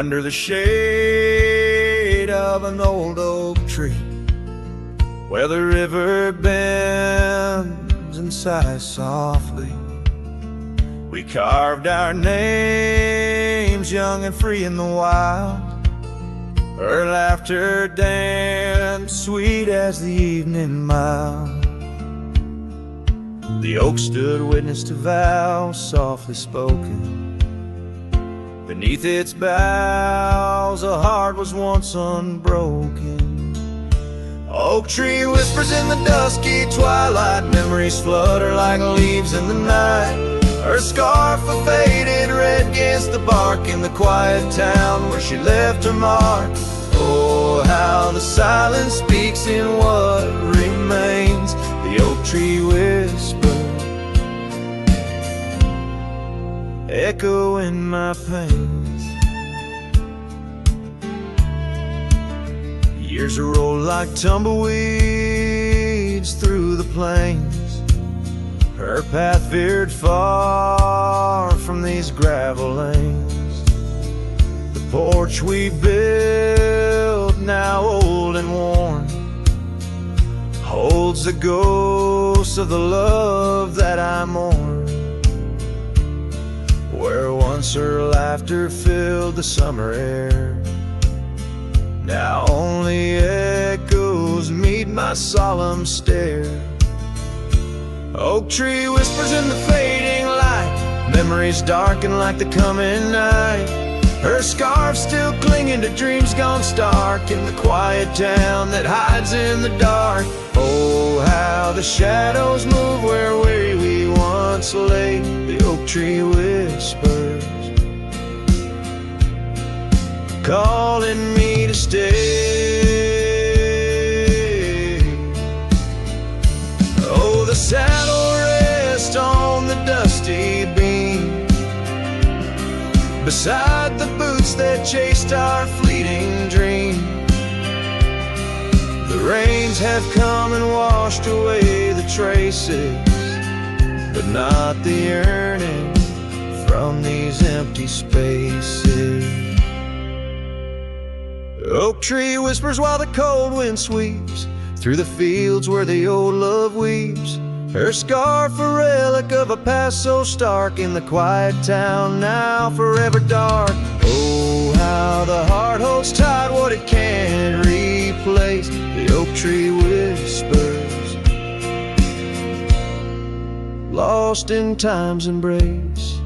under the shade of an old oak tree, where the river bends and sighs softly. We carved our names, young and free in the wild. Her laughter danced, sweet as the evening mild. The oak stood witness to vows softly spoken. Beneath its boughs a heart was once unbroken. Oak tree whispers in the dusky twilight, memories flutter like leaves in the night. Her scarf a faded red against the bark in the quiet town where she left her mark. Oh, how the silence speaks in what remains. The oak tree whispers, echo in my pains. Years roll like tumbleweeds through the plains. Her path veered far from these gravel lanes. The porch we built, now old and worn, holds the ghost of the love that I mourn. Where once her laughter filled the summer air, now only echoes meet my solemn stare. Oak tree whispers in the fading light, memories darken like the coming night. Her scarf still clinging to dreams gone stark in the quiet town that hides in the dark. Oh, how the shadows move where we once lay. The oak tree whispers, calling me to stay. Oh, the saddle rests on the dusty beam, beside the boots that chased our fleeting dream. The rains have come and washed away the traces, but not the yearning from these empty spaces. Oak tree whispers while the cold wind sweeps through the fields where the old love weeps. Her scarf a relic of a past so stark in the quiet town now forever dark. Oh, how the heart holds tight what it can't replace. The oak tree whispers, lost in time's embrace.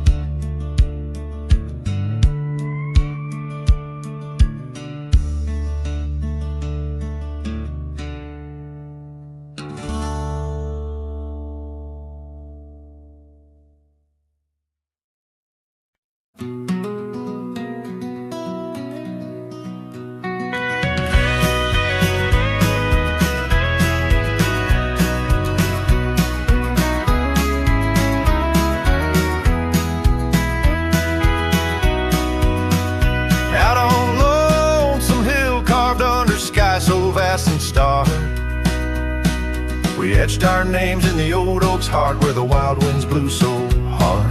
We etched our names in the old oak's heart where the wild winds blew so hard.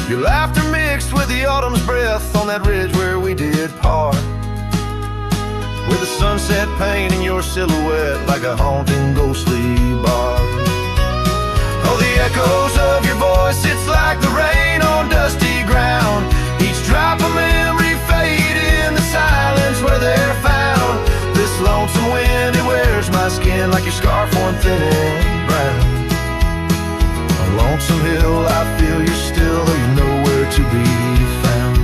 Your laughter mixed with the autumn's breath on that ridge where we did part, with the sunset painting your silhouette like a haunting ghostly bar. Oh, the echoes of your voice, it's like the rain on dusty ground. Each drop of memory fade in the silence where they're found. This lonesome wind, it wears my skin like your scarf worn thin and brown. On Lonesome Hill I feel you're still, though you're nowhere to be found.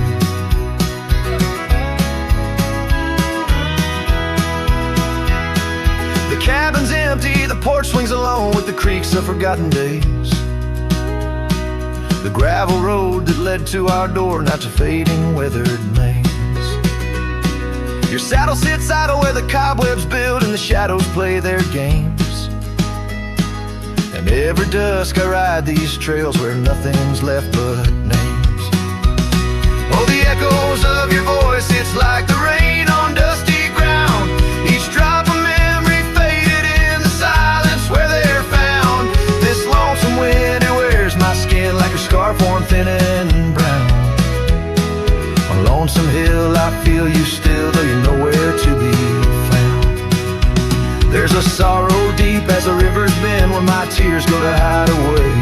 The cabin's empty, the porch swings alone with the creaks of forgotten days. The gravel road that led to our door, now to fading weathered maze. Your saddle sits idle where the cobwebs build and the shadows play their games. And every dusk I ride these trails where nothing's left but names. Oh, the echoes of your voice, it's like the rain on dusty ground. Each drop of memory faded in the silence where they're found. This lonesome wind, it wears my skin like a scarf worn thin and brown. On Lonesome tears go to hide away.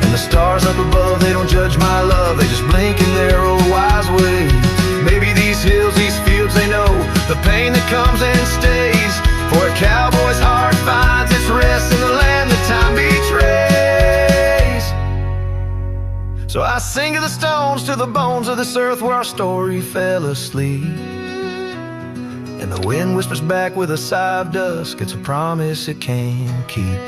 And the stars up above, they don't judge my love, they just blink in their old wise ways. Maybe these hills, these fields, they know the pain that comes and stays. For a cowboy's heart finds its rest in the land that time betrays. So I sing to the stones, to the bones of this earth where our story fell asleep. And the wind whispers back with a sigh of dusk, it's a promise it can't keep.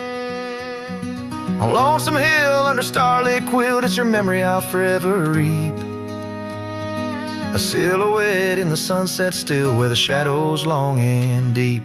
On Lonesome Hill under starlit quilt, it's your memory I'll forever reap. A silhouette in the sunset still, where the shadows long and deep.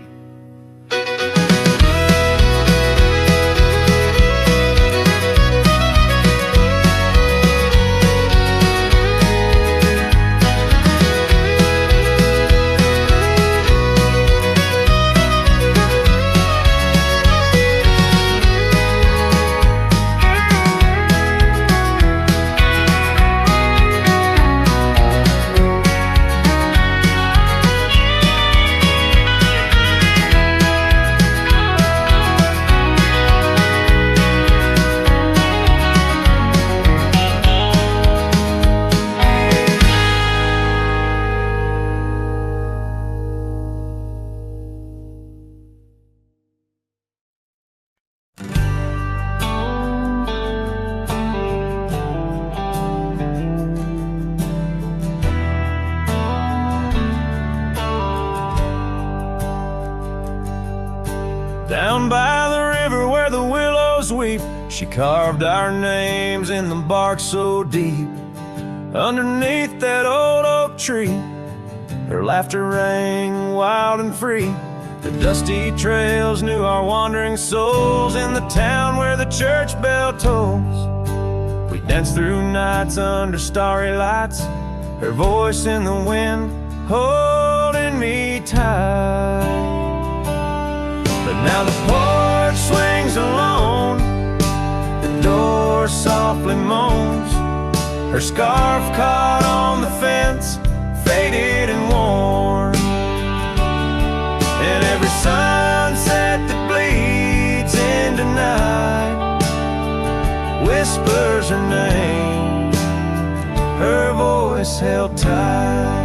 Down by the river where the willows weep, she carved our names in the bark so deep. Underneath that old oak tree, her laughter rang wild and free. The dusty trails knew our wandering souls in the town where the church bell tolls. We danced through nights under starry lights, her voice in the wind holding me tight. But now the porch swings alone, the door softly moans, her scarf caught on the fence, faded and worn. And every sunset that bleeds into night whispers her name, her voice held tight.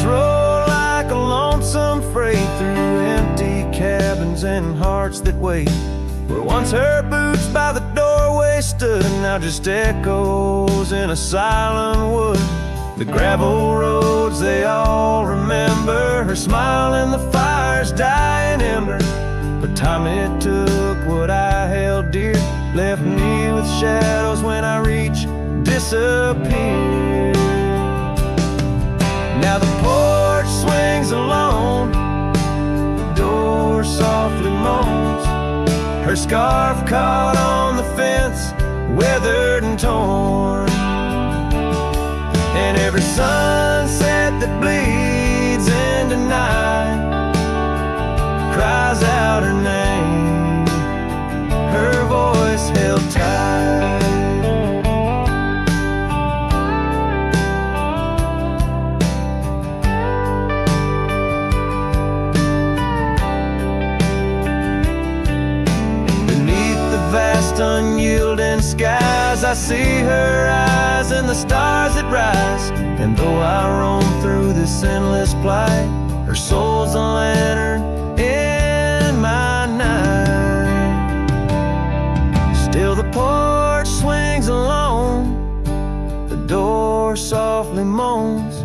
Roll like a lonesome freight through empty cabins and hearts that wait. Where once her boots by the doorway stood, now just echoes in a silent wood. The gravel roads they all remember, her smile in the fire's dying ember. But time it took what I held dear, left me with shadows when I reach disappear. Now the porch swings alone, the door softly moans, her scarf caught on the fence, weathered and torn. And every sunset that bleeds into night cries out her name, her voice held tight. Unyielding skies, I see her eyes and the stars that rise. And though I roam through this endless plight, her soul's a lantern in my night. Still the porch swings alone, the door softly moans,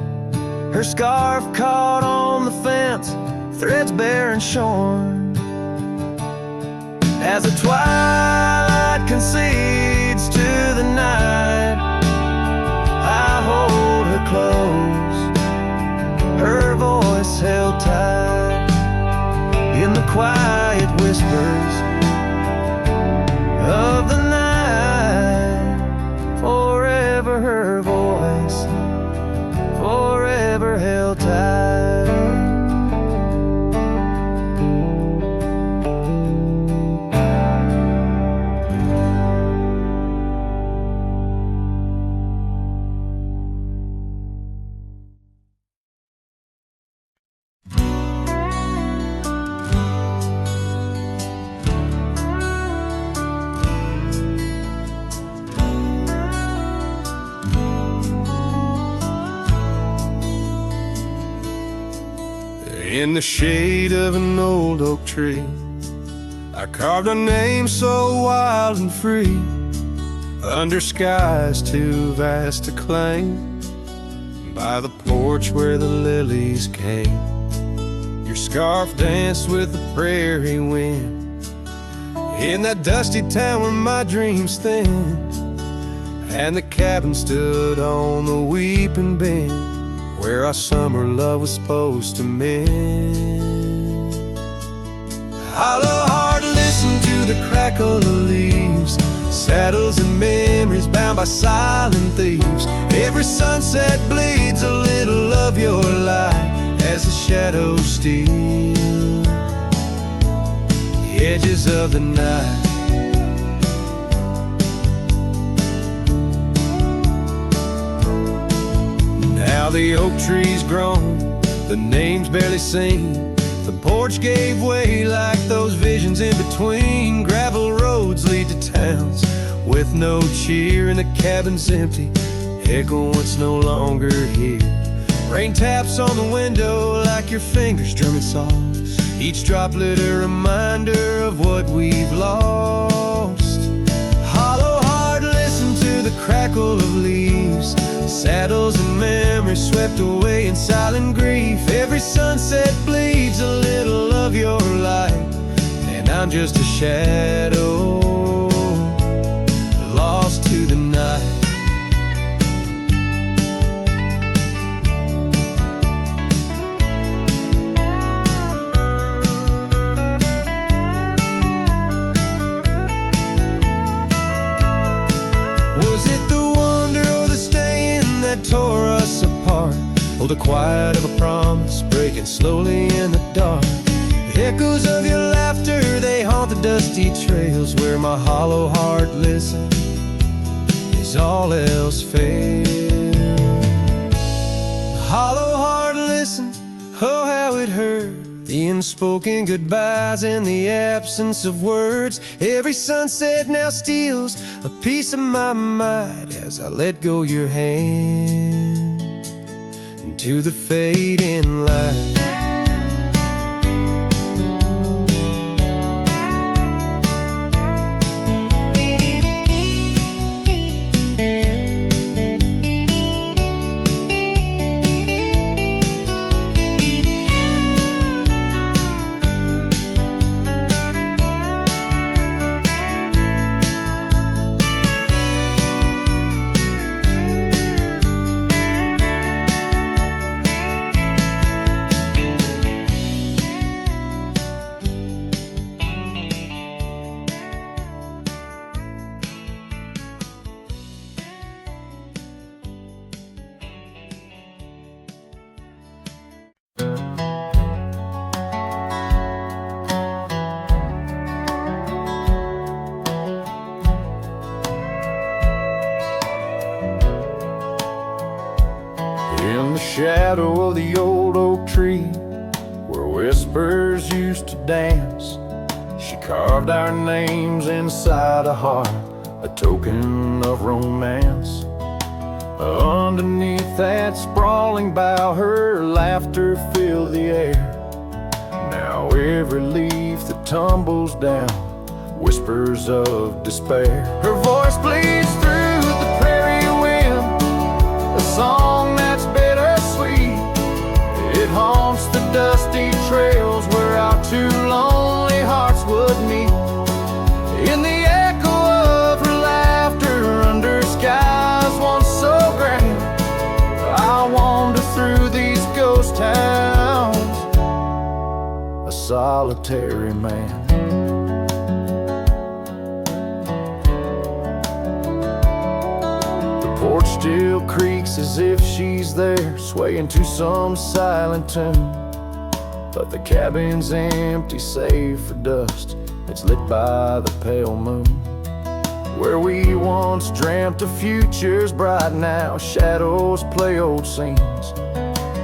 her scarf caught on the fence, threads bare and shorn. As the twilight concedes to the night, I hold her close, her voice held tight. In the quiet whispers of the night, forever her voice, forever held tight. In the shade of an old oak tree, I carved a name so wild and free, under skies too vast to claim, by the porch where the lilies came. Your scarf danced with the prairie wind, in that dusty town where my dreams thinned, and the cabin stood on the weeping bend, where our summer love was supposed to mend. Hollow heart, listen to the crackle of leaves, saddles and memories bound by silent thieves. Every sunset bleeds a little of your light as the shadows steal the edges of the night. Now the oak tree's grown, the name's barely seen, the porch gave way like those visions in between. Gravel roads lead to towns with no cheer, and the cabin's empty, echo what's no longer here. Rain taps on the window like your fingers drumming soft, each droplet a reminder of what we've lost. Hollow heart, listen to the crackle of leaves, saddles and memories swept away in silent grief. Every sunset bleeds a little of your light, and I'm just a shadow lost to the night. Was it the wonder or the staying that tore us apart? Oh, the quiet of a promise breaking slowly in the dark. The echoes of your laughter, they haunt the dusty trails, where my hollow heart listens as all else fails. The hollow heart listens, oh how it hurt, the unspoken goodbyes and the absence of words. Every sunset now steals a piece of my mind as I let go your hand into the fading light. In the shadow of the old oak tree, where whispers used to dance, she carved our names inside a heart, a token of romance. Underneath that sprawling bough, her laughter filled the air. Now every leaf that tumbles down whispers of despair. Her voice bleeds through the prairie wind, a song that's bittersweet. It haunts the dusty trails where our two lonely hearts would meet. In the echo of her laughter under skies once so grand, I wander through these ghost towns, a solitary man. The porch still creaks as if she's there, swaying to some silent tune. But the cabin's empty save for dust, it's lit by the pale moon. Where we once dreamt of futures bright, now shadows play old scenes.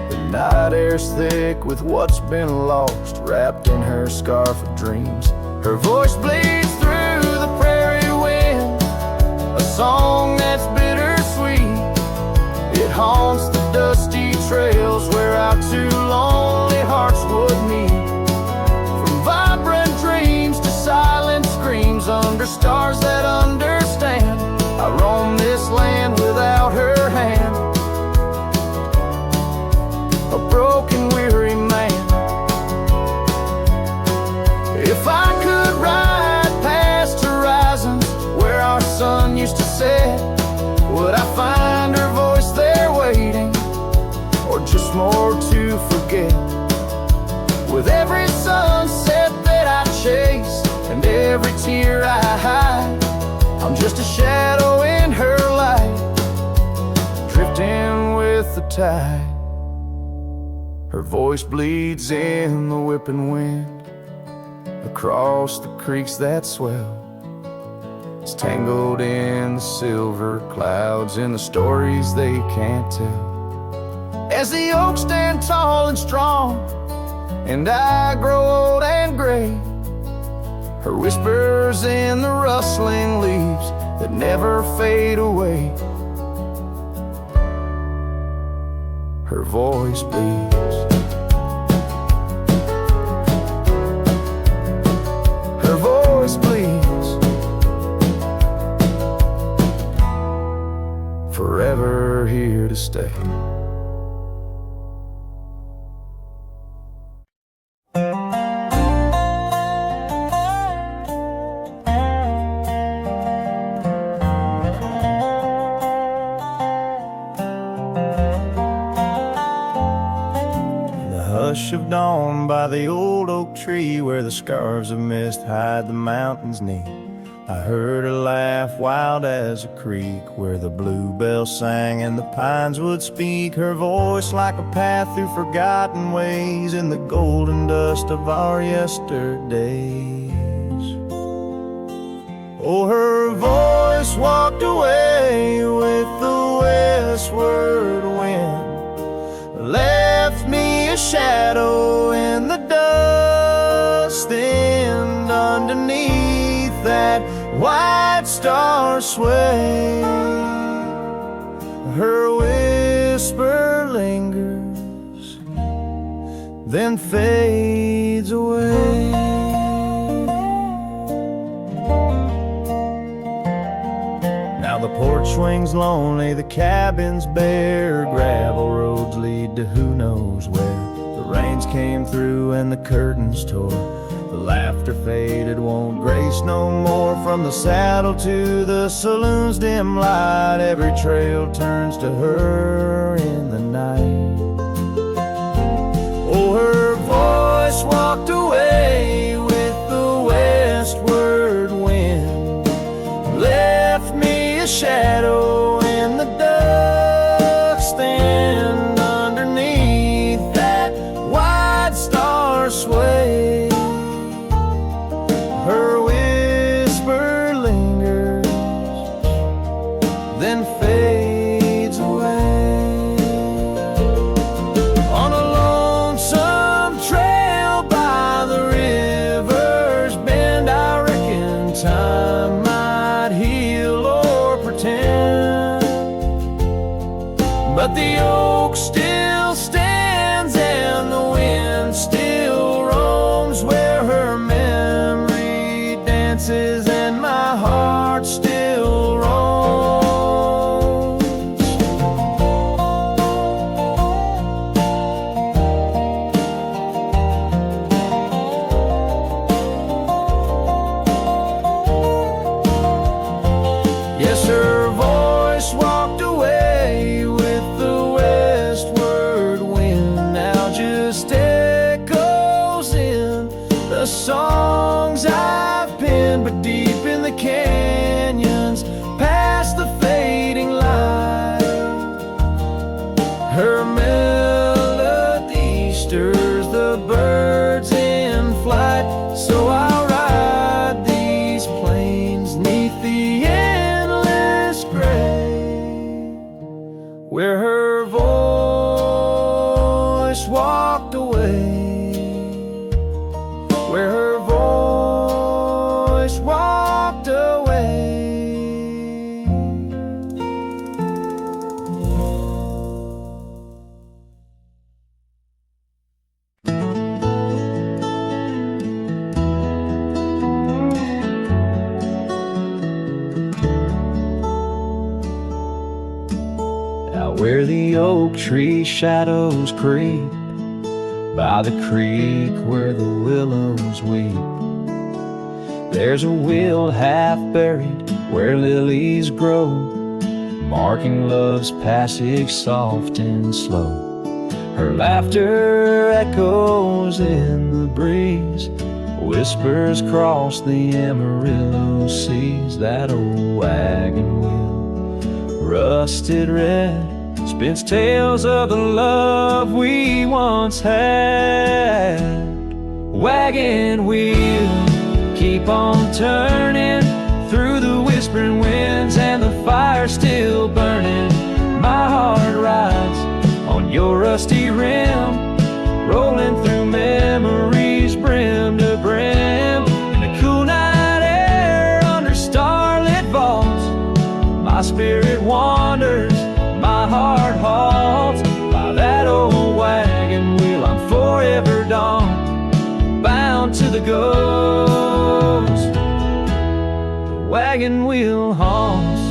The night air's thick with what's been lost, wrapped in her scarf of dreams. Her voice bleeds through the prairie wind, a song that's bittersweet. It haunts the dusty trails where our two lonely hearts would meet. From vibrant dreams to silent screams under stars that understand, I roam this land without her hand, a broken, weary man. If I could ride past horizons where our sun used to set, would I find her voice there waiting, or just more to forget? With every sunset that I chase and every tear I hide, I'm just a shadow in her light, drifting with the tide. Her voice bleeds in the whipping wind across the creeks that swell. It's tangled in the silver clouds in the stories they can't tell. As the oaks stand tall and strong and I grow old and gray, her whispers in the rustling leaves that never fade away. Her voice bleeds. Her voice bleeds. Forever here to stay. Hush of dawn by the old oak tree where the scarves of mist hide the mountains neath. I heard her laugh wild as a creek where the bluebell sang and the pines would speak. Her voice like a path through forgotten ways in the golden dust of our yesterdays. Oh, her voice walked away with the westward wind, left me a shadow in the dust, and underneath that white star sway, her whisper lingers, then fades away. Now the porch swings lonely, the cabin's bare, gravel roads lead to who knows where. The rains came through and the curtains tore, the laughter faded, won't grace no more. From the saddle to the saloon's dim light, every trail turns to her in the night. Oh, her voice walked away with the westward wind, left me a shadow in the dust, and underneath that white star sway, her whisper lingers, then fades away. On a lonesome trail by the river's bend, I reckon time might heal or pretend, but the oak still stands and the wind still roams where her memory dances and my heart still roams. Yes, her voice walked away with the westward wind, now just echoes in the songs I've penned. But deep in the canyons, past the fading light, her melody stirs the birds in flight. So I'll ride these plains neath the endless gray, where her voice walked away, where her voice walked away. where the oak tree shadows creep, by the creek where the willows weep. There's a will half buried where lilies grow, marking love's passage soft and slow. Her laughter echoes in the breeze, whispers cross the Amarillo seas. That old wagon wheel, rusted red, spins tales of the love we once had. Wagon wheel, keep on turning through the whispering winds and the fire still burning. My heart rides on your rusty rim, rolling through memories brim to brim. In the cool night air under starlit vaults, my spirit wanders, my heart halts. By that old wagon wheel I'm forever dawn, bound to the ghost. The wagon wheel haunts.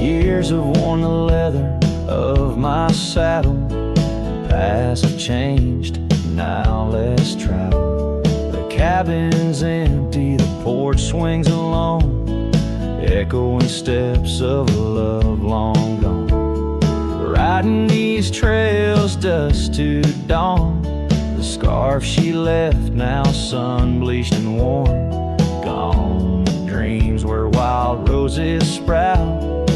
Years have worn the leather of my saddle, past have changed, now let's travel. The cabin's empty, the porch swings alone, echoing steps of a love long gone. Riding these trails dusk to dawn, the scarf she left now sun-bleached and worn. Gone the dreams where wild roses sprout,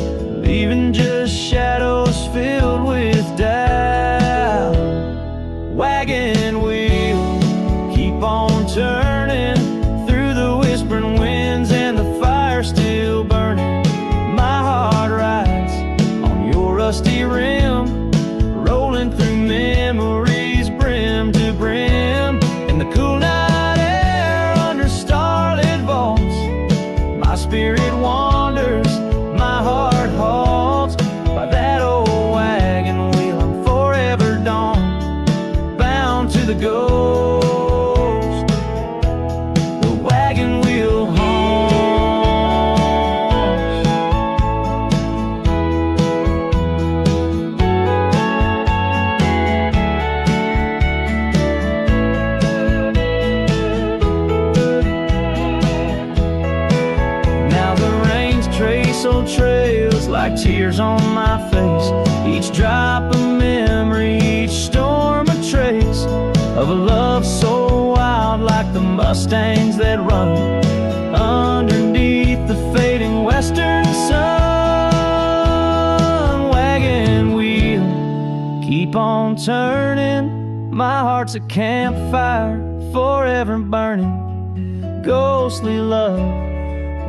leaving just shadows filled with doubt. Wagon wheel, keep on turning through the whispering winds and the fire still burning. My heart rides on your rusty rim, rolling through memories brim to brim. In the cool night air under starlit vaults, my spirit wanders, my heart halts. By that old wagon wheel I'm forever dawn, bound to the ghost. The wagon wheel haunts. Now the rains trace old trails like tears on my face, each drop a memory, each storm a trace of a love so wild like the mustangs that run underneath the fading western sun. Wagon wheel, keep on turning, my heart's a campfire forever burning. Ghostly love,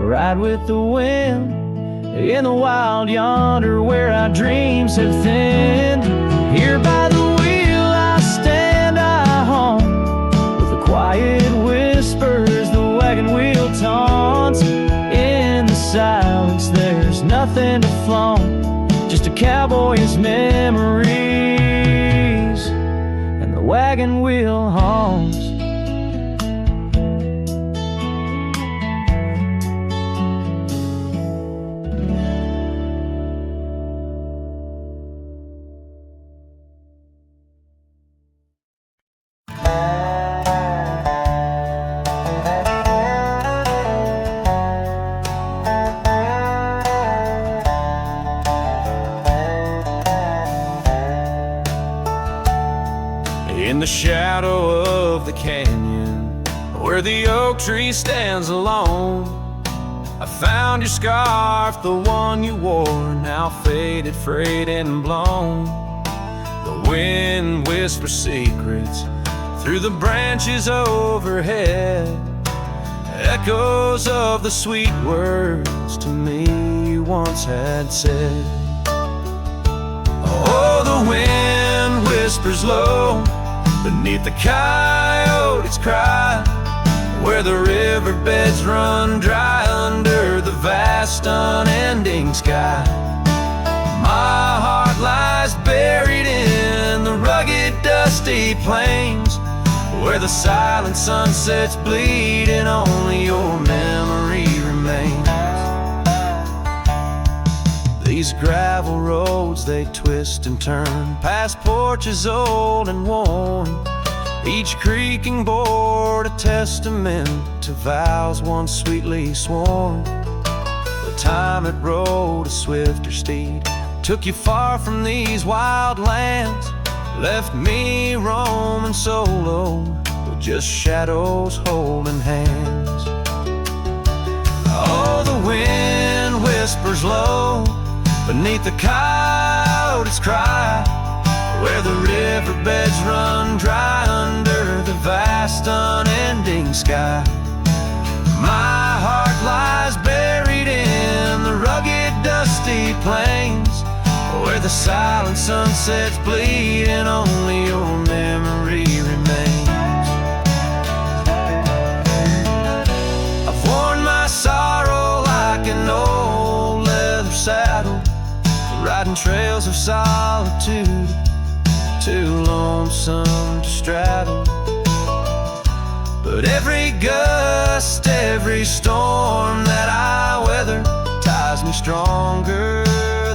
ride with the wind in the wild yonder where our dreams have thinned. Here by the wheel I stand, I haunt, with the quiet whispers the wagon wheel taunts. In the silence there's nothing to flaunt, just a cowboy's memories, and the wagon wheel haunts. In the shadow of the canyon, where the oak tree stands alone, I found your scarf, the one you wore, now faded, frayed and blown. The wind whispers secrets through the branches overhead, echoes of the sweet words to me you once had said. Oh, the wind whispers low beneath the coyote's cry, where the riverbeds run dry under the vast unending sky. My heart lies buried in the rugged dusty plains, where the silent sunsets bleed and only your memory remains. These gravel roads, they twist and turn past porches old and worn, each creaking board a testament to vows once sweetly sworn. The time it rode a swifter steed took you far from these wild lands, left me roaming solo with just shadows holding hands. Oh, the wind whispers low beneath the coyote's cry, where the riverbeds run dry under the vast unending sky. My heart lies buried in the rugged dusty plains, where the silent sunsets bleed and only your memory remains. I've worn my sorrow like an old leather saddle, riding trails of solitude, too lonesome to straddle. But every gust, every storm that I weather ties me stronger,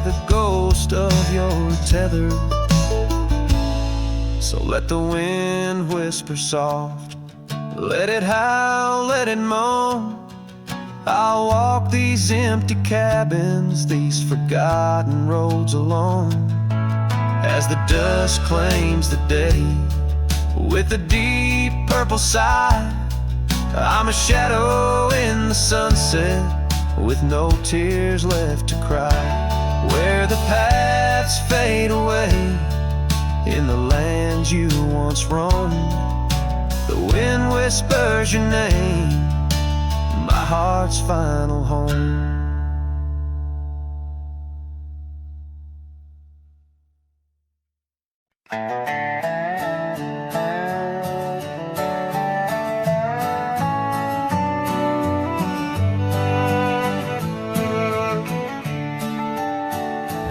the ghost of your tether. So let the wind whisper soft, let it howl, let it moan. I'll walk these empty cabins, these forgotten roads alone, as the dusk claims the day with a deep purple sigh. I'm a shadow in the sunset with no tears left to cry, where the paths fade away in the lands you once roamed. The wind whispers your name, my heart's final home.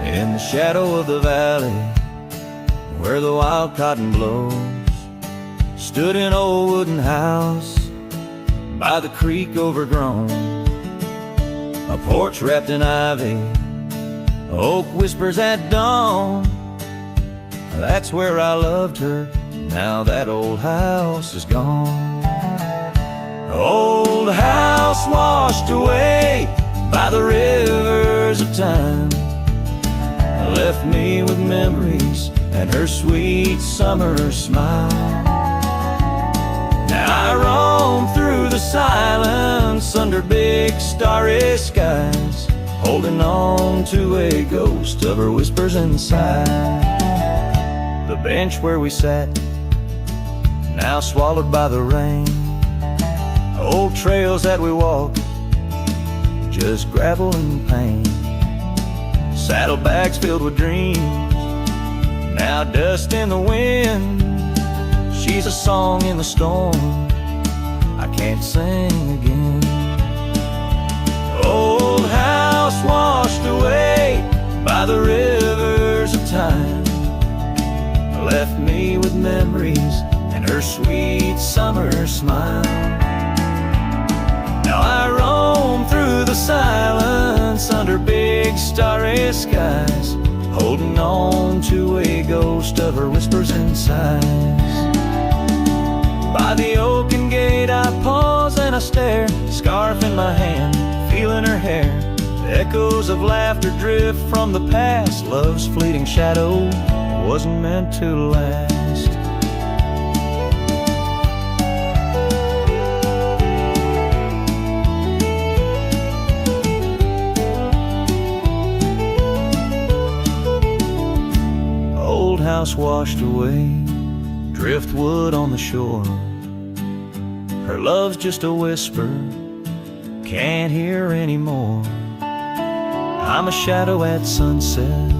In the shadow of the valley, where the wild cotton blows, stood an old wooden house by the creek overgrown. A porch wrapped in ivy, oak whispers at dawn. That's where I loved her, now that old house is gone. Old house washed away by the rivers of time, left me with memories and her sweet summer smile. Now I roam through the silence under big starry skies, holding on to a ghost of her whispers inside. The bench where we sat, now swallowed by the rain. Old trails that we walked, just gravel and pain. Saddlebags filled with dreams, now dust in the wind. She's a song in the storm, I can't sing again. Old house washed away by the rivers of time, left me with memories and her sweet summer smile. Now I roam through the silence under big starry skies, holding on to a ghost of her whispers and sighs. By the oaken gate I pause and I stare, scarf in my hand, feeling her hair. Echoes of laughter drift from the past, love's fleeting shadow wasn't meant to last. Old house washed away, driftwood on the shore. Her love's just a whisper, can't hear anymore. I'm a shadow at sunset,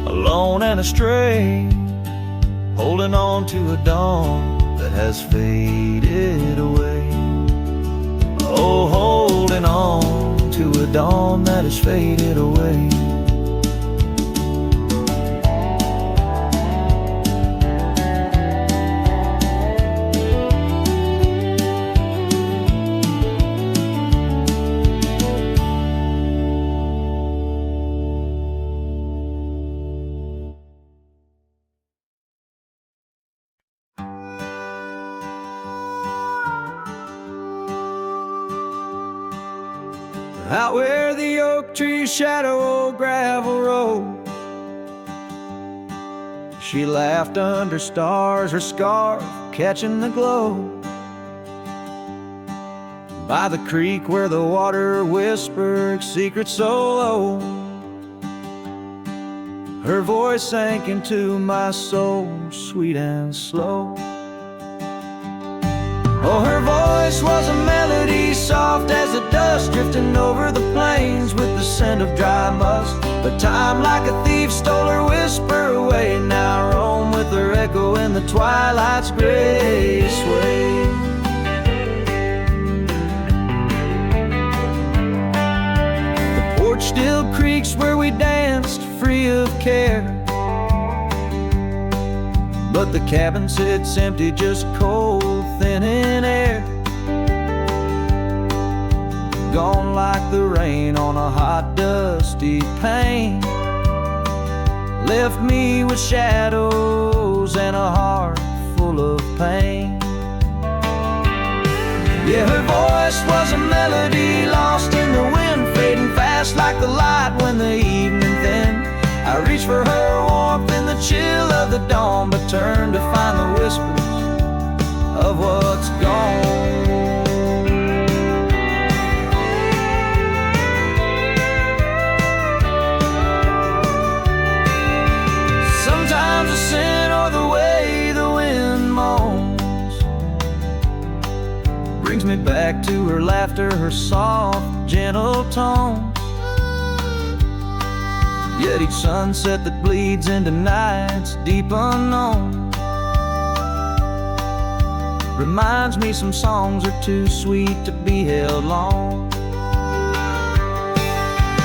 alone and astray, holding on to a dawn that has faded away. Oh, holding on to a dawn that has faded away. out where the oak trees shadow old gravel road. She laughed under stars, her scarf catching the glow. By the creek where the water whispered secrets so low, her voice sank into my soul, sweet and slow. Oh, her voice was a melody, soft as the dust drifting over the plains with the scent of dry musk. But time like a thief stole her whisper away. Now I roam with her echo in the twilight's gray sway. The porch still creaks where we danced free of care, but the cabin sits empty, just cold, thin in air. Gone like the rain on a hot, dusty pane. Left me with shadows and a heart full of pain. Yeah, her voice was a melody lost in the wind, fading fast like the light when the evening thinned. I reached for her warmth in the chill of the dawn, but turned to find the whispers of what's gone. Sometimes the scent or the way the wind moans brings me back to her laughter, her soft, gentle tone. Yet each sunset that bleeds into nights deep unknown reminds me some songs are too sweet to be held long.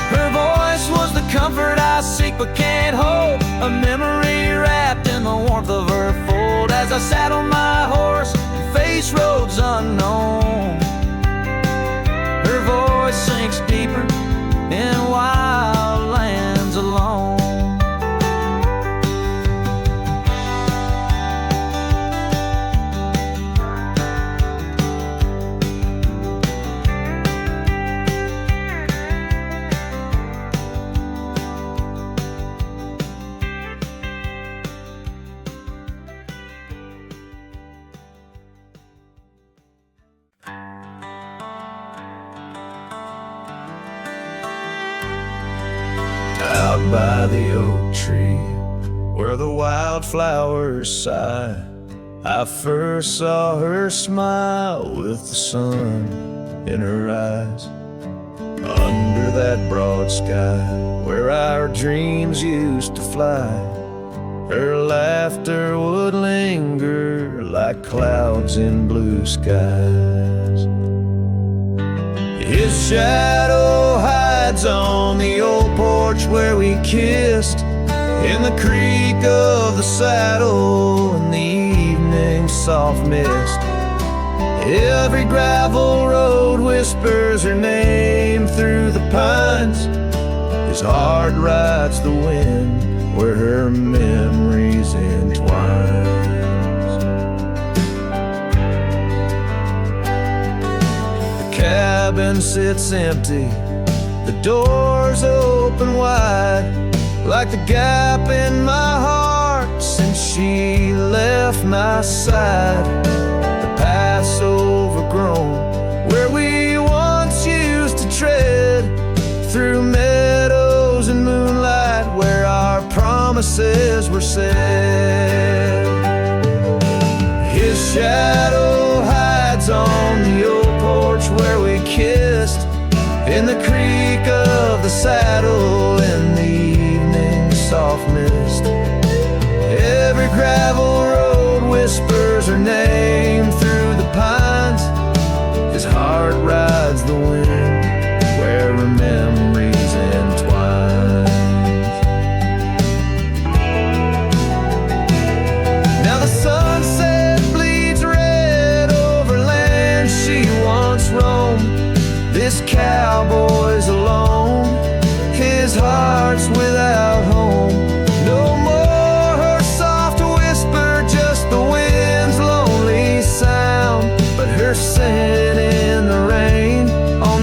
Her voice was the comfort I seek but can't hold, a memory wrapped in the warmth of her fold. As I sat on my horse and faced roads unknown, her voice sinks deeper in wild lands alone. Out by the oak tree, where the wildflowers sigh, I first saw her smile with the sun in her eyes. Under that broad sky, where our dreams used to fly, her laughter would linger like clouds in blue skies. His shadow hides on the old porch where we kissed, in the creak of the saddle and the evening's soft mist. Every gravel road whispers her name through the pines. His heart rides the wind where her memories entwine. Cabin sits empty, the doors open wide, like the gap in my heart since she left my side. The path's overgrown, where we once used to tread, through meadows and moonlight, where our promises were said. His shadow hides on the old porch where we kissed, in the creak of the saddle in the evening soft mist. Every gravel road whispers her name through the pines. His heart rides the wind where her memories entwine. Now the sunset bleeds red over land she once roamed. This cowboy's alone, his heart's without home. No more her soft whisper, just the wind's lonely sound, but her scent in the rain on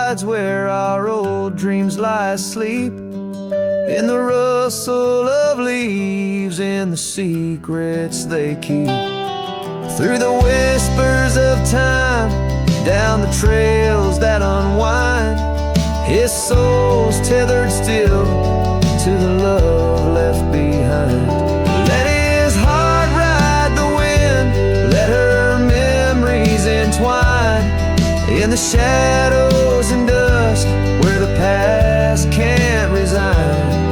hides where our old dreams lie asleep, in the rustle of leaves, in the secrets they keep. Through the whispers of time, down the trails that unwind, his soul's tethered still to the love left behind. Let his heart ride the wind, let her memories entwine in the shadows and dust where the past can't resign.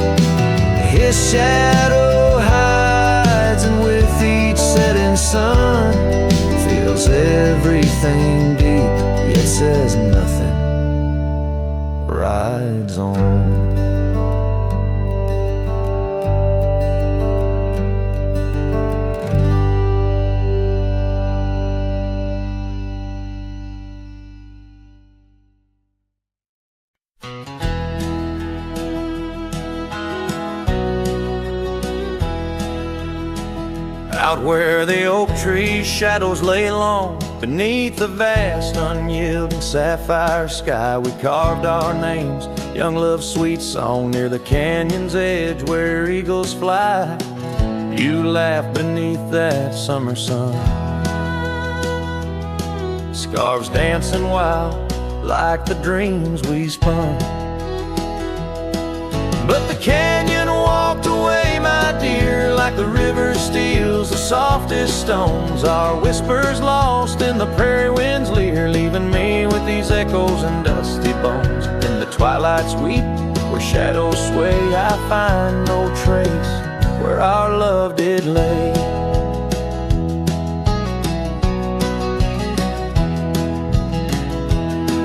His shadow hides, and with each setting sun, feels everything deep, yet says nothing, rides on. Out where the oak tree's shadows lay long, beneath the vast unyielding sapphire sky, we carved our names, young love's sweet song, near the canyon's edge where eagles fly. You laughed beneath that summer sun, scarves dancing wild like the dreams we spun. But the canyon walked away, my dear, like the river steals the softest stones. Our whispers lost in the prairie wind's leer, leaving me with these echoes and dusty bones. In the twilight sweet, where shadows sway, I find no trace where our love did lay.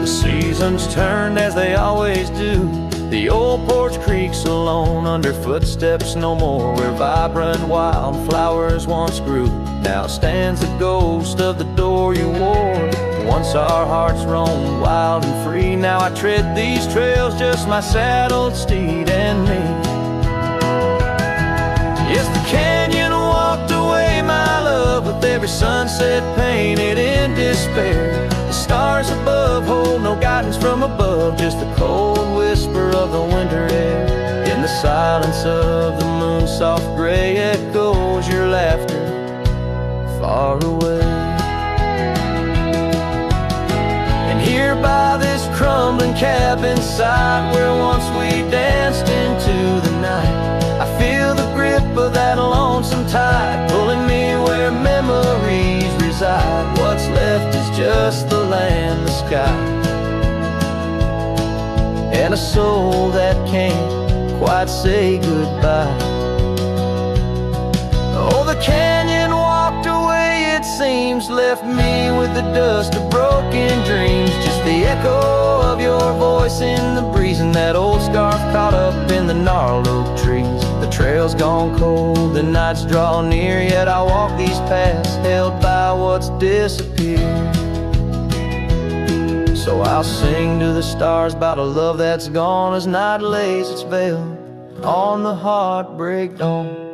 The seasons turned as they always do, the old porch creaks alone under footsteps no more, where vibrant wildflowers once grew. Now stands the ghost of the door you wore. Once our hearts roamed wild and free, now I tread these trails, just my saddled steed and me. Yes, the canyon walked away, my love, with every sunset painted in despair. The stars above hold no guidance from above, just the cold whisper of the winter air. In the silence of the moon's soft gray echoes your laughter far away. And here by this crumbling cabin site, where once we danced into the night, I feel the grip of that lonesome tide, pulling me where memories reside. What's left is just the land, the sky, and a soul that can't quite say goodbye. Oh, the canyon walked away, it seems, left me with the dust of broken dreams, just the echo of your voice in the breeze, and that old scarf caught up in the gnarled oak trees. The trail's gone cold, the nights draw near, yet I walk these paths held by what's disappeared. So I'll sing to the stars about a love that's gone, as night lays its veil on the heartbreak dawn.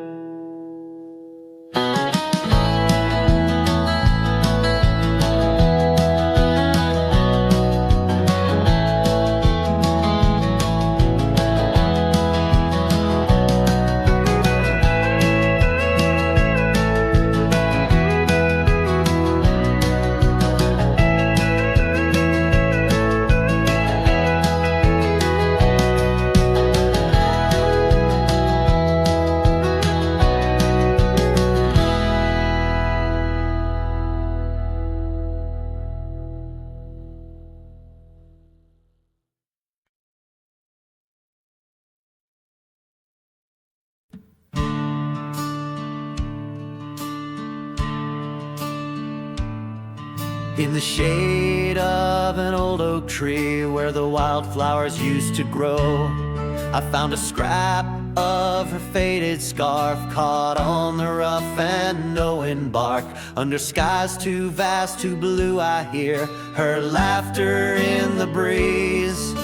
In the shade of an old oak tree where the wildflowers used to grow, I found a scrap of her faded scarf caught on the rough and knowing bark. Under skies too vast, too blue, I hear her laughter in the breeze,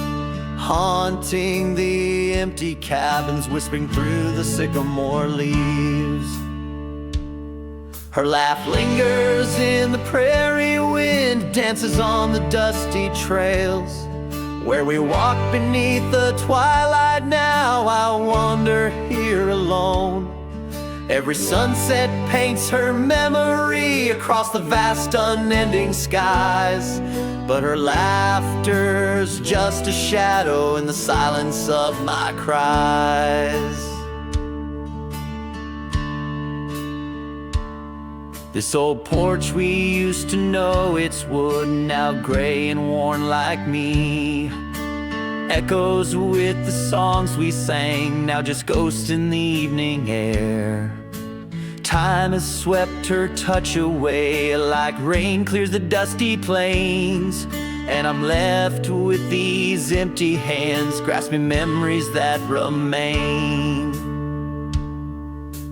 haunting the empty cabins, whispering through the sycamore leaves. Her laugh lingers in the prairie wind, dances on the dusty trails, Where we walk beneath the twilight now, I wander here alone. Every sunset paints her memory across the vast unending skies, but her laughter's just a shadow in the silence of my cries. This old porch we used to know, it's wood, now gray and worn like me. Echoes with the songs we sang, now just ghosts in the evening air. Time has swept her touch away, like rain clears the dusty plains. And I'm left with these empty hands, grasping memories that remain.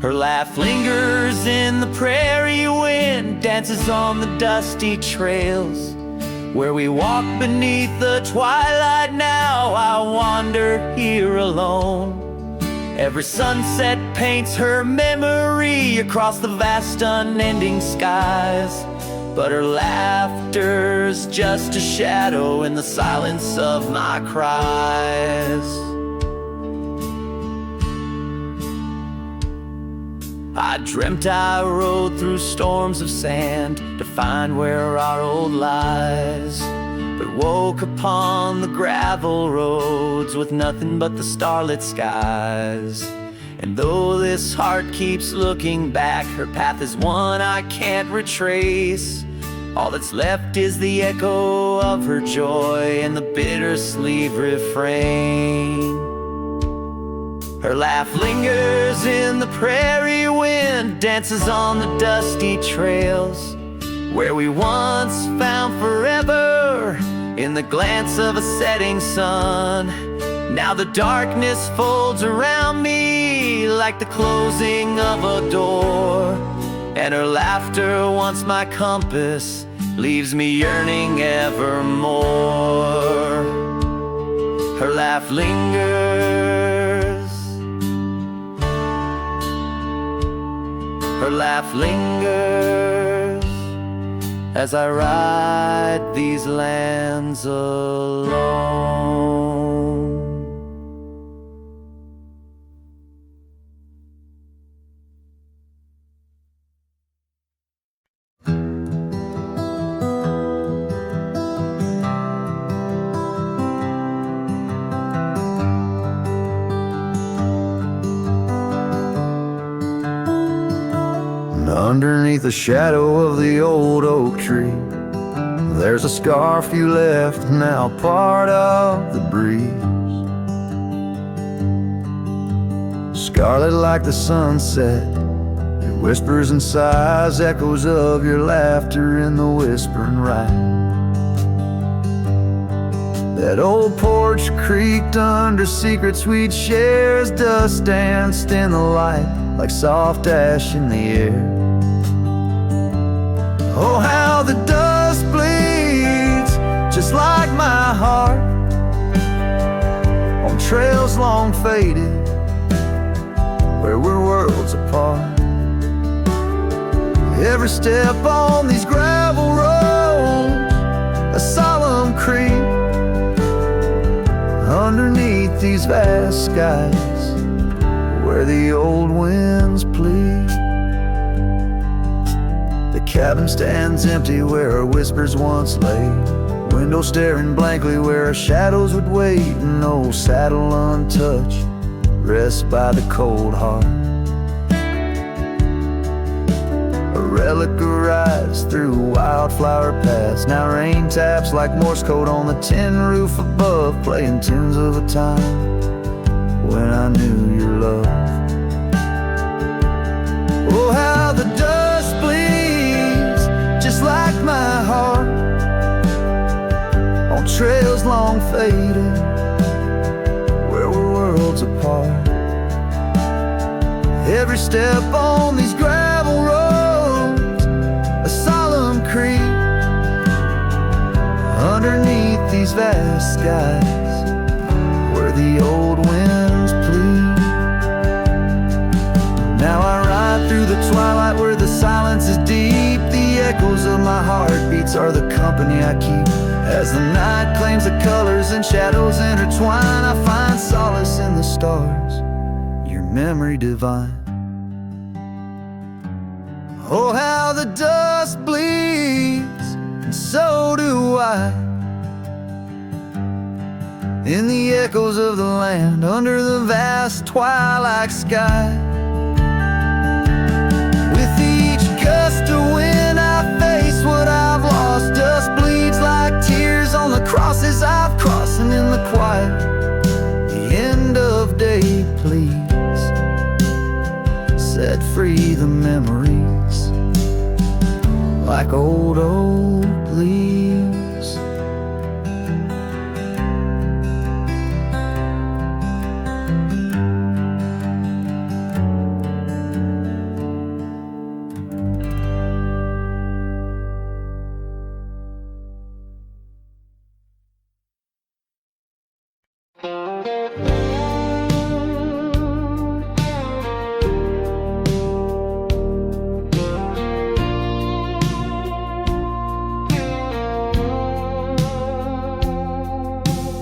Her laugh lingers in the prairie wind, dances on the dusty trails. Where we walk beneath the twilight now, I wander here alone. Every sunset paints her memory across the vast unending skies, but her laughter's just a shadow in the silence of my cries. I dreamt I rode through storms of sand to find where our old lies, but woke upon the gravel roads with nothing but the starlit skies. And though this heart keeps looking back, her path is one I can't retrace. All that's left is the echo of her joy and the bittersweet refrain. Her laugh lingers in the prairie wind, dances on the dusty trails. Where we once found forever in the glance of a setting sun, now the darkness folds around me like the closing of a door. And her laughter, once my compass, leaves me yearning evermore. Her laugh lingers, her laugh lingers, as I ride these lands alone. Underneath the shadow of the old oak tree, there's a scarf you left, now part of the breeze. Scarlet like the sunset, it whispers and sighs, echoes of your laughter in the whispering ride. That old porch creaked under secrets we'd share as dust danced in the light like soft ash in the air. Oh, how the dust bleeds, just like my heart, on trails long faded, where we're worlds apart. Every step on these gravel roads, a solemn creep, underneath these vast skies, where the old winds plead. The cabin stands empty where our whispers once lay, window staring blankly where our shadows would wait. An old saddle untouched rests by the cold heart. A relic arrives through wildflower paths, now rain taps like Morse code on the tin roof above, playing tunes of a time when I knew your love. Oh, how the dust bleeds, just like my heart, on trails long faded, where we're worlds apart. Every step on these gravel roads, a solemn creep, underneath these vast skies, where the old winds plead. Now I ride through the twilight where the silence is deep. The echoes of my heartbeats are the company I keep, as the night claims the colors Shadows and shadows intertwine. I find solace in the stars, your memory divine. Oh, how the dust bleeds, and so do I, in the echoes of the land, under the vast twilight sky. With each gust of wind I face what I've lost. Dust bleeds like tears on the crosses I've crossed. And in the quiet, the end of day, please set free the memories like old leaves.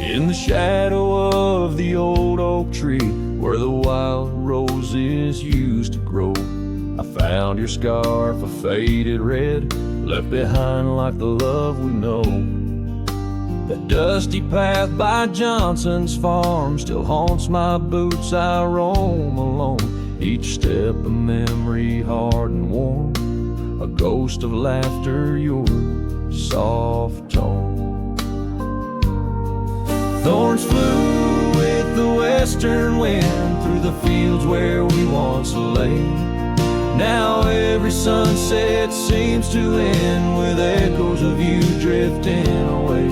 In the shadow of the old oak tree, where the wild roses used to grow, I found your scarf, a faded red, left behind like the love we know. That dusty path by Johnson's farm still haunts my boots. I roam alone, each step a memory hard and warm, a ghost of laughter, your soft tone. Thorns flew with the western wind through the fields where we once lay. Now every sunset seems to end with echoes of you drifting away.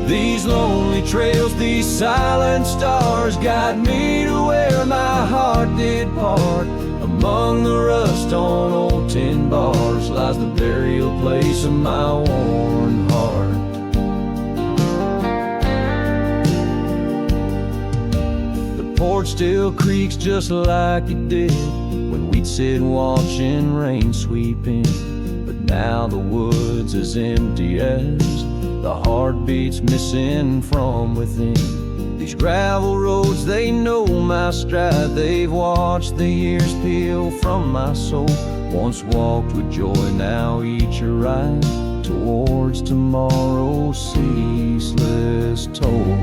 These lonely trails, these silent stars, guide me to where my heart did part. Among the rust on old tin bars lies the burial place of my worn heart. Porch still creaks just like it did when we'd sit watching rain sweep in. But now the woods as empty as the heartbeats missing from within. These gravel roads, they know my stride. They've watched the years peel from my soul. Once walked with joy, now each a ride towards tomorrow's ceaseless toll.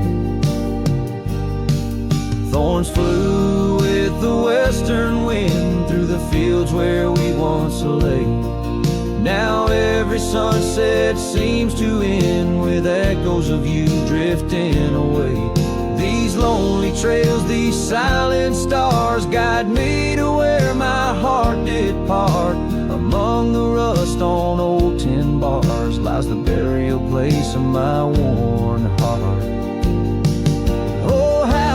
Thorns flew with the western wind through the fields where we once lay. Now every sunset seems to end with echoes of you drifting away. These lonely trails, these silent stars, guide me to where my heart did part. Among the rust on old tin bars lies the burial place of my worn heart.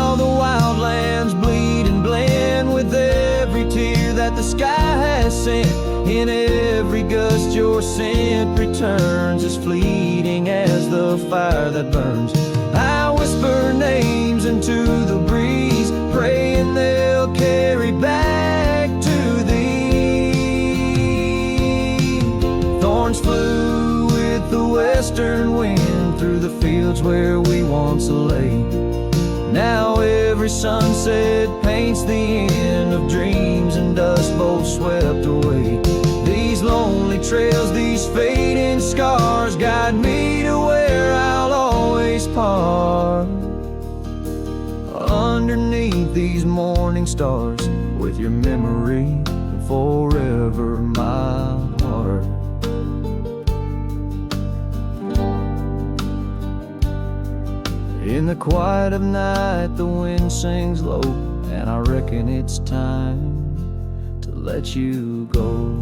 The wildlands bleed and blend with every tear that the sky has sent. In every gust your scent returns, as fleeting as the fire that burns. I whisper names into the breeze, praying they'll carry back to thee. Thorns flew with the western wind through the fields where we once lay. Now every sunset paints the end of dreams, and dust both swept away. These lonely trails, these fading scars, guide me to where I'll always part. Underneath these morning stars, with your memory forever my heart. In the quiet of night the wind sings low, and I reckon it's time to let you go.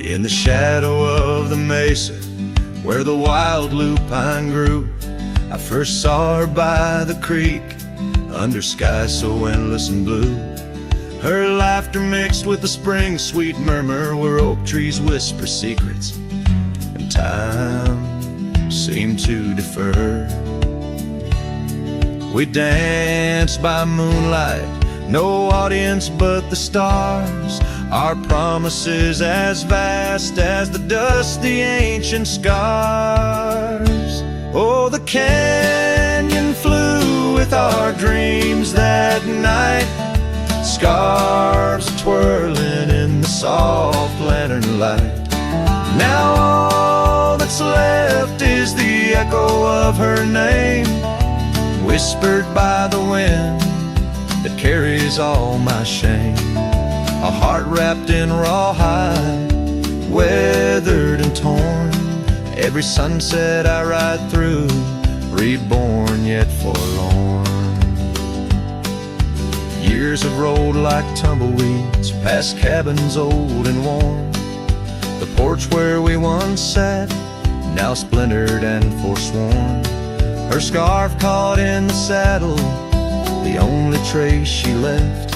In the shadow of the mesa, where the wild lupine grew, I first saw her by the creek, under skies so endless and blue. Her laughter mixed with the spring's sweet murmur, where oak trees whisper secrets and time seemed to defer. We danced by moonlight, no audience but the stars, our promises as vast as the dust the ancient scars. Oh, the canyon flew with our dreams that night, scarves twirling in the soft lantern light. Now all that's left is the echo of her name, whispered by the wind that carries all my shame. A heart wrapped in rawhide, weathered and torn, every sunset I ride through, reborn yet forlorn. Years have rolled like tumbleweeds past cabins old and worn. The porch where we once sat, now splintered and forsworn. Her scarf caught in the saddle, the only trace she left.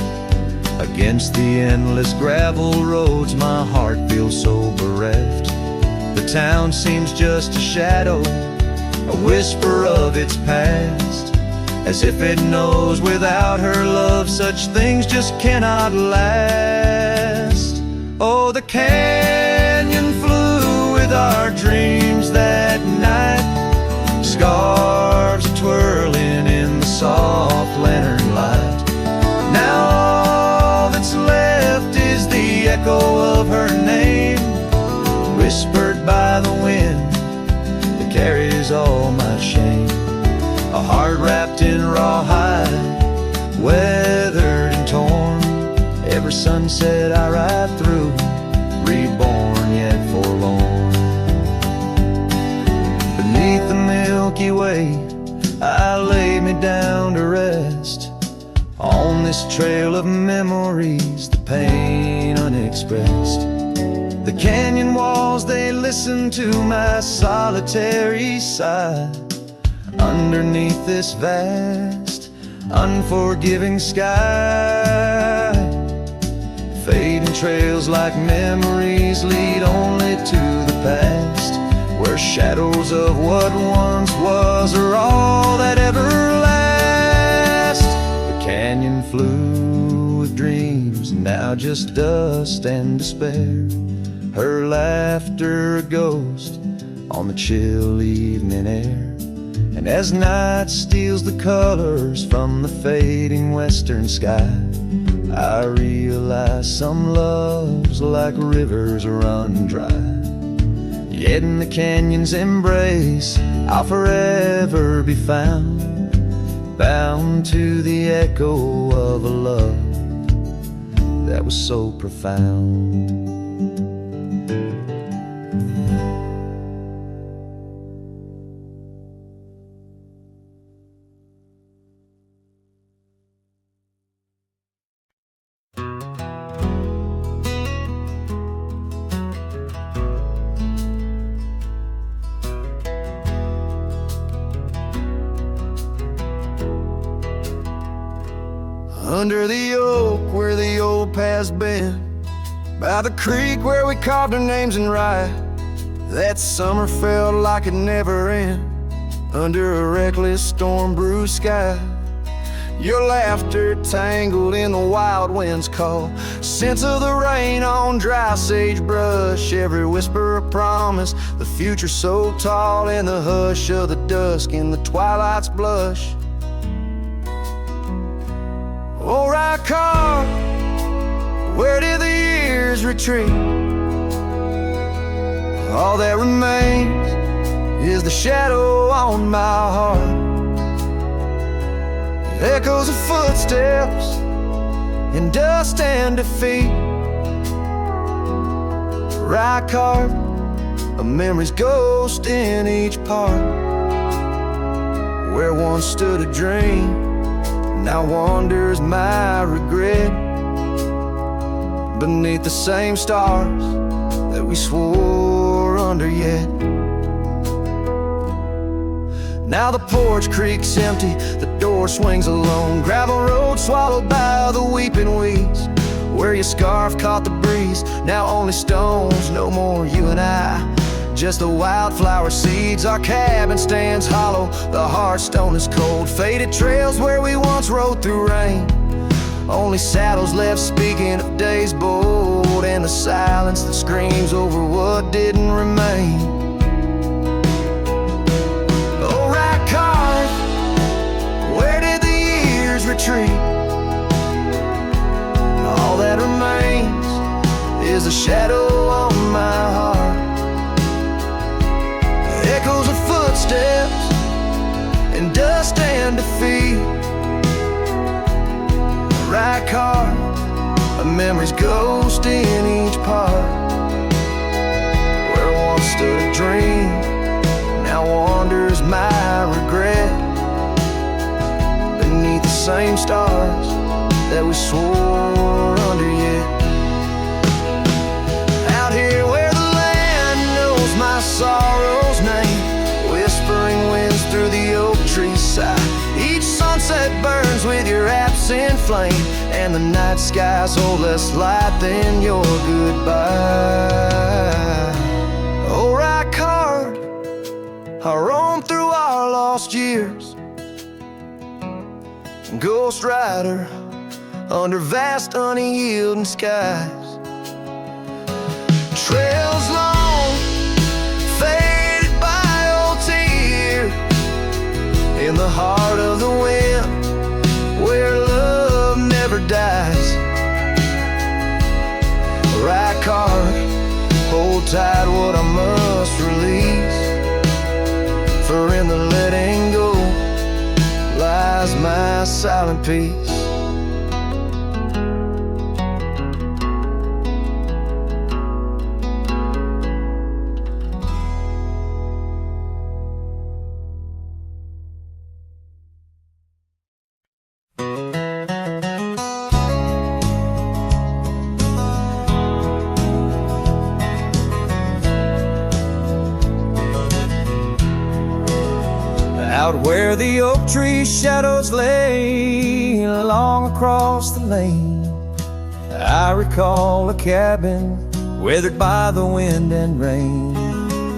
Against the endless gravel roads, my heart feels so bereft. The town seems just a shadow, a whisper of its past, as if it knows without her love such things just cannot last. Oh, the canyon flew with our dreams that night, scarves twirling in the soft lantern light. Now all that's left is the echo of her name, whispered by the wind that carries all my shame. A heart wrapped in rawhide, weathered and torn, every sunset I ride through, reborn yet forlorn. Beneath the Milky Way, I lay me down to rest, on this trail of memories, the pain unexpressed. The canyon walls, they listen to my solitary sigh, underneath this vast, unforgiving sky. Fading trails like memories lead only to the past, where shadows of what once was are all that ever last. The canyon flew with dreams, now just dust and despair, her laughter a ghost on the chill evening air. And as night steals the colors from the fading western sky, I realize some loves like rivers run dry. Yet in the canyon's embrace, I'll forever be found, bound to the echo of a love that was so profound. Under the oak where the old path's been, by the creek where we carved our names in rye, that summer felt like it never end, under a reckless storm-bruised sky. Your laughter tangled in the wild wind's call, scents of the rain on dry sagebrush, every whisper a promise, the future so tall in the hush of the dusk, in the twilight's blush. Oh, right car, where did the years retreat? All that remains is the shadow on my heart, echoes of footsteps in dust and defeat. Right car, a memory's ghost in each part, where once stood a dream, now wanders my regret, beneath the same stars that we swore under yet. Now the porch creaks empty, the door swings alone. Gravel road swallowed by the weeping weeds. Where your scarf caught the breeze, now only stones, no more you and I. Just the wildflower seeds, our cabin stands hollow. The hearthstone is cold, faded trails where we once rode through rain. Only saddles left speaking of days bold, and the silence that screams over what didn't remain. Oh, right card, where did the years retreat? All that remains is a shadow on my heart. Echoes of footsteps and dust and defeat. Right car, a memory's ghost in each part. Where once stood a dream, now wanders my regret. Beneath the same stars that we swore under yet. Out here where the land knows my sorrow's name, whispering winds through the oak tree sigh. Each sunset burns with your absent flame, and the night skies hold less light than your goodbye. Oh, right card, I roam through our lost years. Ghost rider under vast unyielding skies. Trails long, faded by old tears, in the heart of the wind, where love never dies. Right card, hold tight what I must release, for in the letting go lies my silent peace. Out where the oak tree shadows lay along across the lane, I recall a cabin withered by the wind and rain.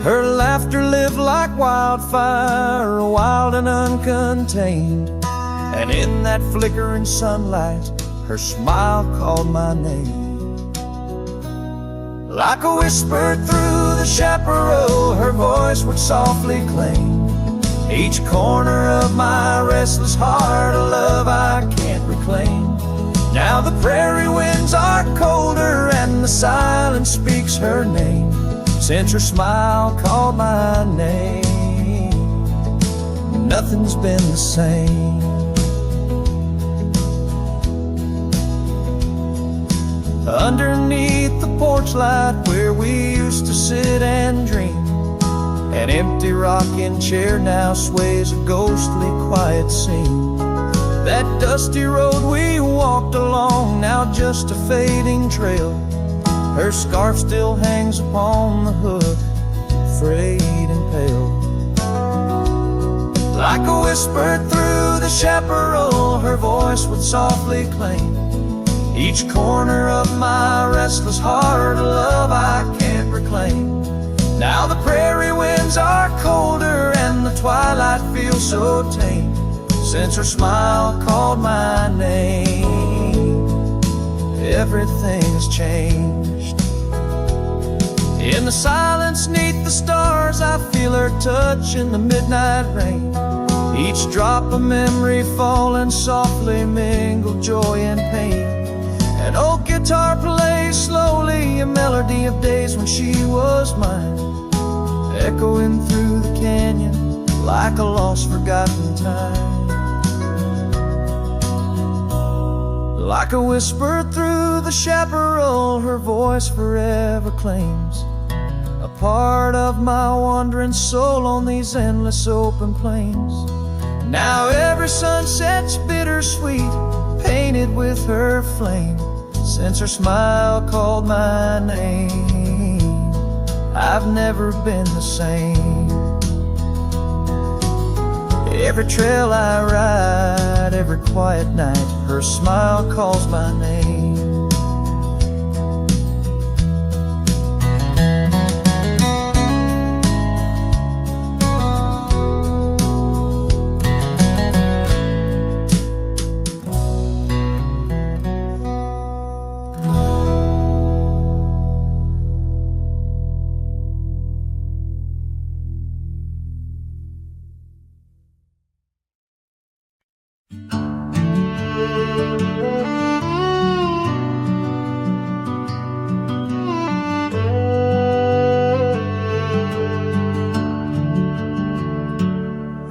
Her laughter lived like wildfire, wild and uncontained, and in that flickering sunlight, her smile called my name. Like a whisper through the chaparral, her voice would softly claim each corner of my restless heart, a love I can't reclaim. Now the prairie winds are colder and the silence speaks her name. Since her smile called my name, nothing's been the same. Underneath the porch light where we used to sit and dream, an empty rocking chair now sways a ghostly quiet scene. That dusty road we walked along, now just a fading trail. Her scarf still hangs upon the hook, frayed and pale. Like a whisper through the chaparral, her voice would softly claim each corner of my restless heart, a love I can't reclaim. Now the prairie winds are colder and the twilight feels so tame. Since her smile called my name, everything has changed. In the silence neath the stars, I feel her touch in the midnight rain. Each drop a memory falling softly, mingled joy and pain. An old guitar plays slowly, a melody of days when she was mine, echoing through the canyon like a lost forgotten time. Like a whisper through the chaparral, her voice forever claims a part of my wandering soul on these endless open plains. Now every sunset's bittersweet, painted with her flame. Since her smile called my name, I've never been the same. Every trail I ride, every quiet night, her smile calls my name.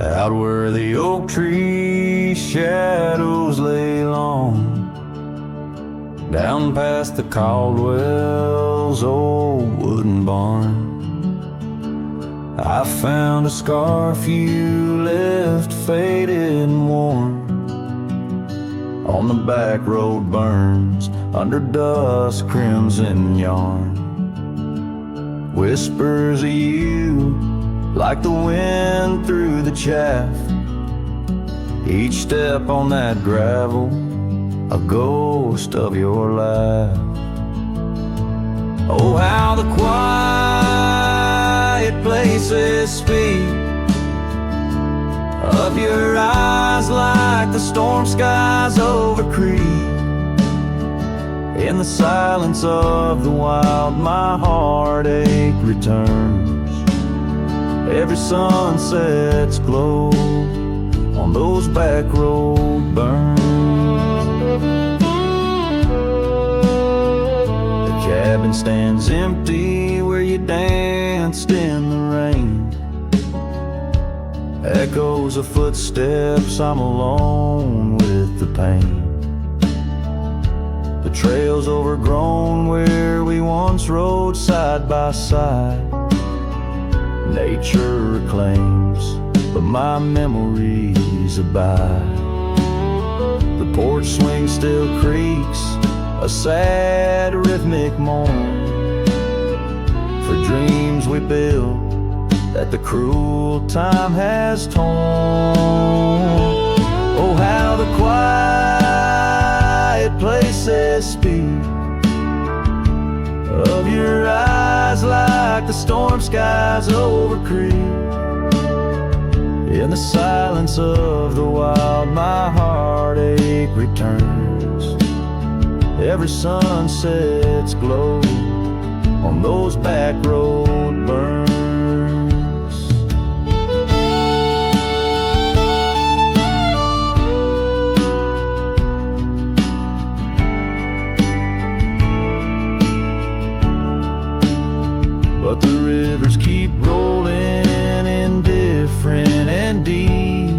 Out where the oak tree shadows lay long, down past the Caldwell's old wooden barn, I found a scarf you left faded and worn. On the back road burns under dust crimson yarn. Whispers of you like the wind through the chaff. Each step on that gravel, a ghost of your laugh. Oh, how the quiet places speak of your eyes like the storm skies over creek. In the silence of the wild, my heartache returns. Every sunset's glow on those back road burns. The cabin stands empty where you danced in the rain. Echoes of footsteps, I'm alone with the pain. The trail's overgrown where we once rode side by side. Nature reclaims, but my memories abide. The porch swing still creaks, a sad rhythmic moan, for dreams we built that the cruel time has torn. Oh, how the quiet places speak of your eyes like the storm skies over creek. In the silence of the wild, my heartache returns. Every sunset's glow on those back road burns. But the rivers keep rolling indifferent and deep,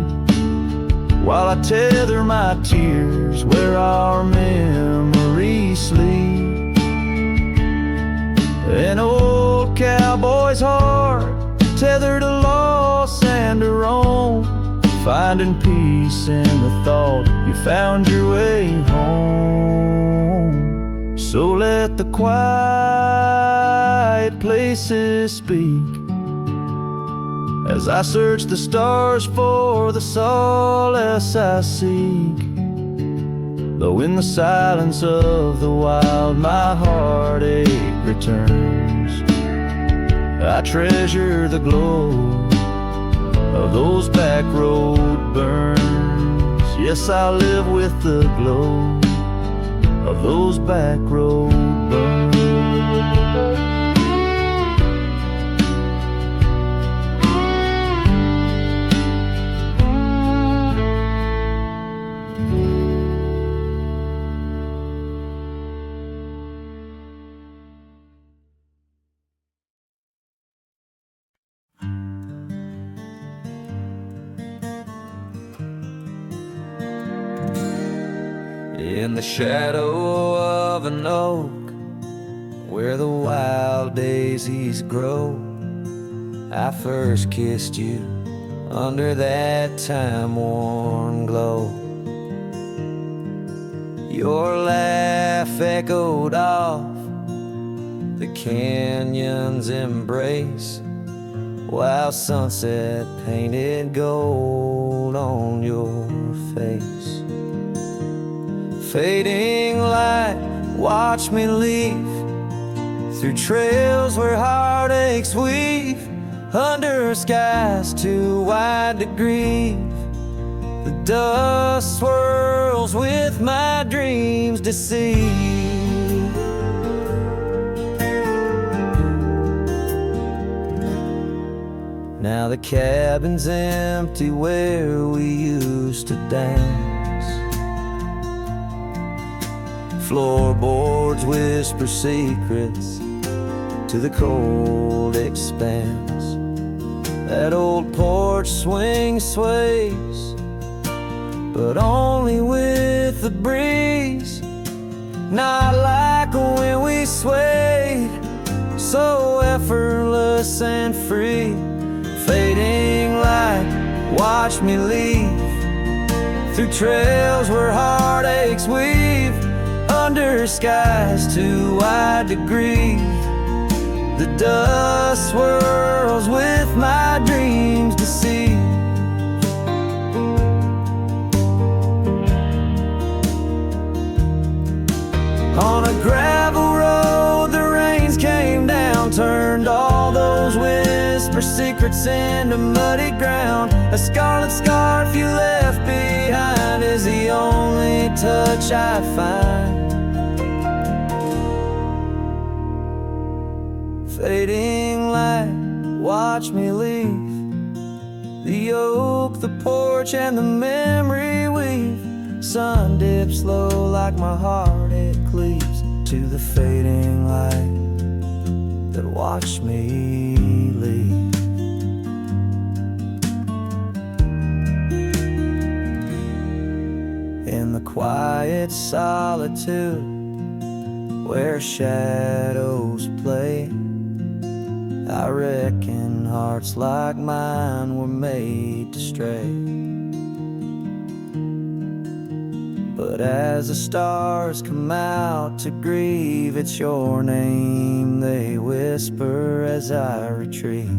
while I tether my tears where our memories sleep. An old cowboy's heart tethered to loss and to roam, finding peace in the thought you found your way home. So let the quiet places speak as I search the stars for the solace I seek. Though in the silence of the wild, my heartache returns, I treasure the glow of those back road burns. Yes, I live with the glow of those back road burns. In the shadow of an oak, where the wild daisies grow, I first kissed you under that time-worn glow. Your laugh echoed off the canyon's embrace, while sunset painted gold on your face. Fading light, watch me leave through trails where heartaches weave, under skies too wide to grieve. The dust swirls with my dreams deceive. Now the cabin's empty where we used to dance. Floorboards whisper secrets to the cold expanse. That old porch swing sways, but only with the breeze. Not like when we swayed, so effortless and free. Fading light, watch me leave through trails where heartaches weave, under skies too wide to grieve. The dust swirls with my dreams deceive. On a gravel road the rains came down, turned all those whisper secrets into muddy ground. A scarlet scarf you left behind is the only touch I find. Fading light, watch me leave the oak, the porch, and the memory weave. Sun dips low like my heart, it cleaves to the fading light that watched me leave. In the quiet solitude where shadows play, I reckon hearts like mine were made to stray. But as the stars come out to grieve, it's your name they whisper as I retrieve.